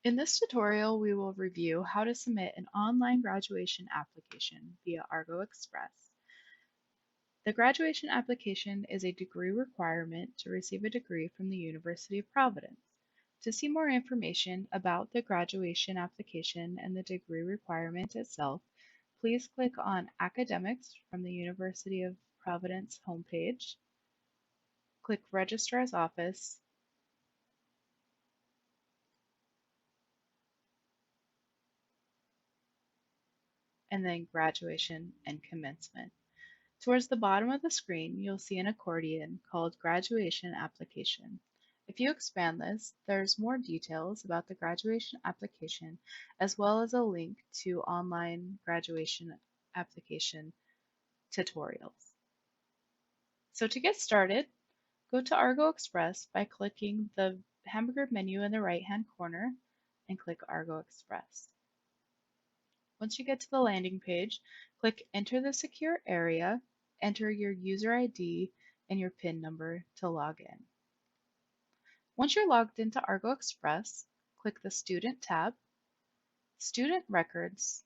In this tutorial, we will review how to submit an online graduation application via ArgoExpress. The graduation application is a degree requirement to receive a degree from the University of Providence. To see more information about the graduation application and the degree requirement itself, please click on Academics from the University of Providence homepage, click Registrar's Office, and then Graduation and Commencement. Towards the bottom of the screen, you'll see an accordion called Graduation Application. If you expand this, there's more details about the graduation application, as well as a link to online graduation application tutorials. So to get started, go to ArgoExpress by clicking the hamburger menu in the right-hand corner and click ArgoExpress. Once you get to the landing page, click Enter the Secure Area, enter your user ID and your PIN number to log in. Once you're logged into ArgoExpress, click the Student tab, Student Records,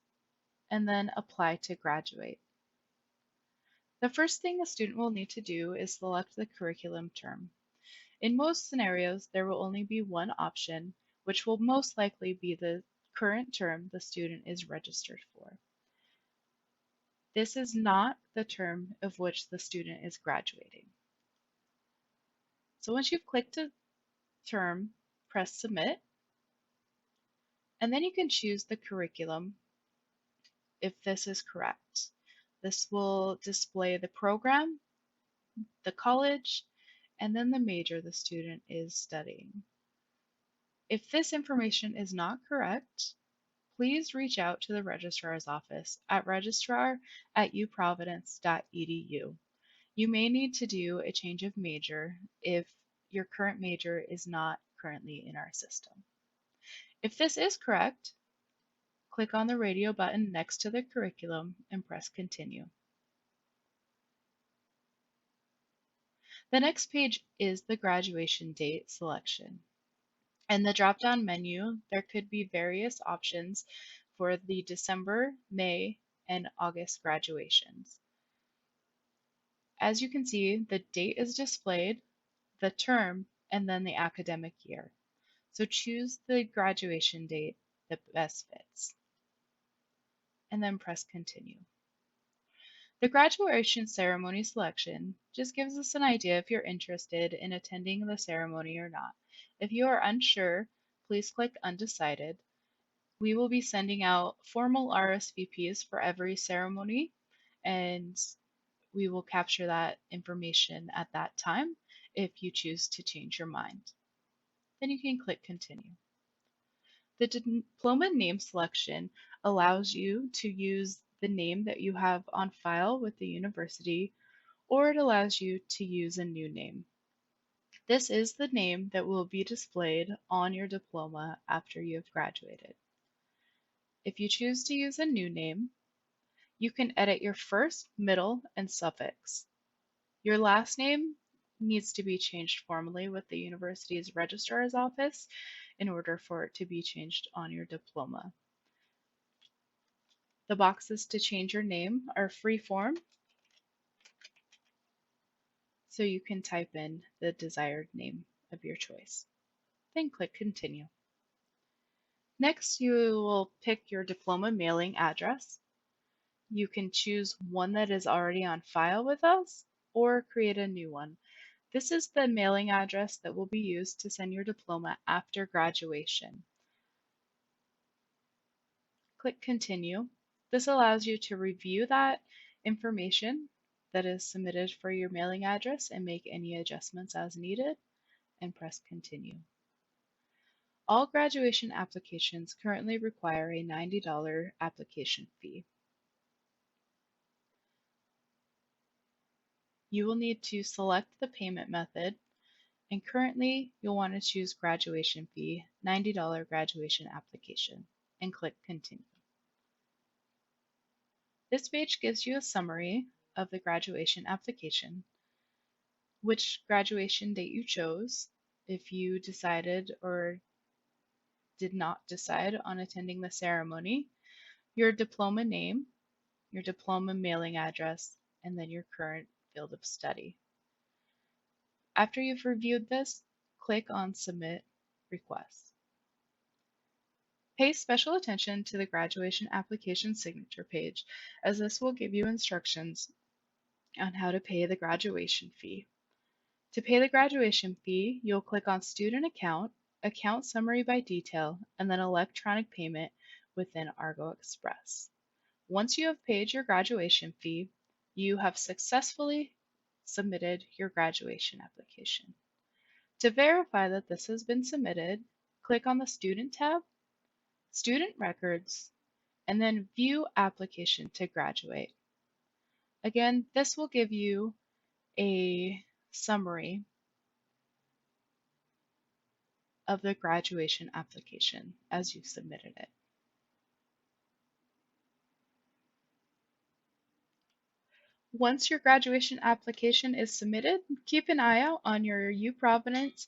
and then Apply to Graduate. The first thing a student will need to do is select the curriculum term. In most scenarios, there will only be one option, which will most likely be the current term the student is registered for. This is not the term of which the student is graduating. So once you've clicked a term, press Submit, and then you can choose the curriculum if this is correct. This will display the program, the college, and then the major the student is studying. If this information is not correct, please reach out to the registrar's office at registrar@uprovidence.edu. You may need to do a change of major if your current major is not currently in our system. If this is correct, click on the radio button next to the curriculum and press Continue. The next page is the graduation date selection. In the drop-down menu, there could be various options for the December, May, and August graduations. As you can see, the date is displayed, the term, and then the academic year. So choose the graduation date that best fits, and then press Continue. The graduation ceremony selection just gives us an idea if you're interested in attending the ceremony or not. If you are unsure, please click Undecided. We will be sending out formal RSVPs for every ceremony, and we will capture that information at that time if you choose to change your mind. Then you can click Continue. The diploma name selection allows you to use the name that you have on file with the university, or it allows you to use a new name. This is the name that will be displayed on your diploma after you have graduated. If you choose to use a new name, you can edit your first, middle, and suffix. Your last name needs to be changed formally with the university's registrar's office in order for it to be changed on your diploma. The boxes to change your name are free form, so you can type in the desired name of your choice. Then click Continue. Next, you will pick your diploma mailing address. You can choose one that is already on file with us or create a new one. This is the mailing address that will be used to send your diploma after graduation. Click Continue. This allows you to review that information that is submitted for your mailing address and make any adjustments as needed, and press Continue. All graduation applications currently require a $90 application fee. You will need to select the payment method, and currently you'll want to choose graduation fee, $90 graduation application, and click Continue. This page gives you a summary of the graduation application, which graduation date you chose, if you decided or did not decide on attending the ceremony, your diploma name, your diploma mailing address, and then your current field of study. After you've reviewed this, click on Submit Request. Pay special attention to the graduation application signature page, as this will give you instructions on how to pay the graduation fee. To pay the graduation fee, you'll click on Student Account, Account Summary by Detail, and then Electronic Payment within ArgoExpress. Once you have paid your graduation fee, you have successfully submitted your graduation application. To verify that this has been submitted, click on the Student tab, Student Records, and then View Application to Graduate. Again, this will give you a summary of the graduation application as you submitted it. Once your graduation application is submitted, keep an eye out on your UProvidence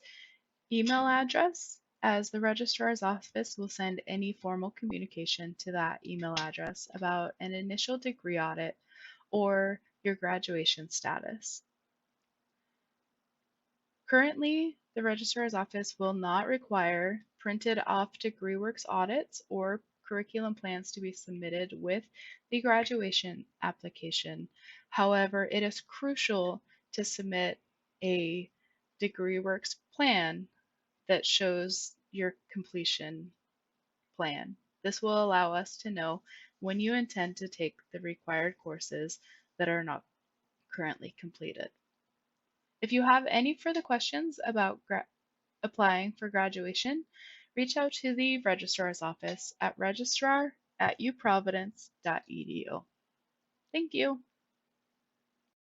email address, as the registrar's office will send any formal communication to that email address about an initial degree audit or your graduation status. Currently, the registrar's office will not require printed off DegreeWorks audits or curriculum plans to be submitted with the graduation application. However, it is crucial to submit a DegreeWorks plan that shows your completion plan. This will allow us to know when you intend to take the required courses that are not currently completed. If you have any further questions about applying for graduation, reach out to the registrar's office at registrar@uprovidence.edu. Thank you.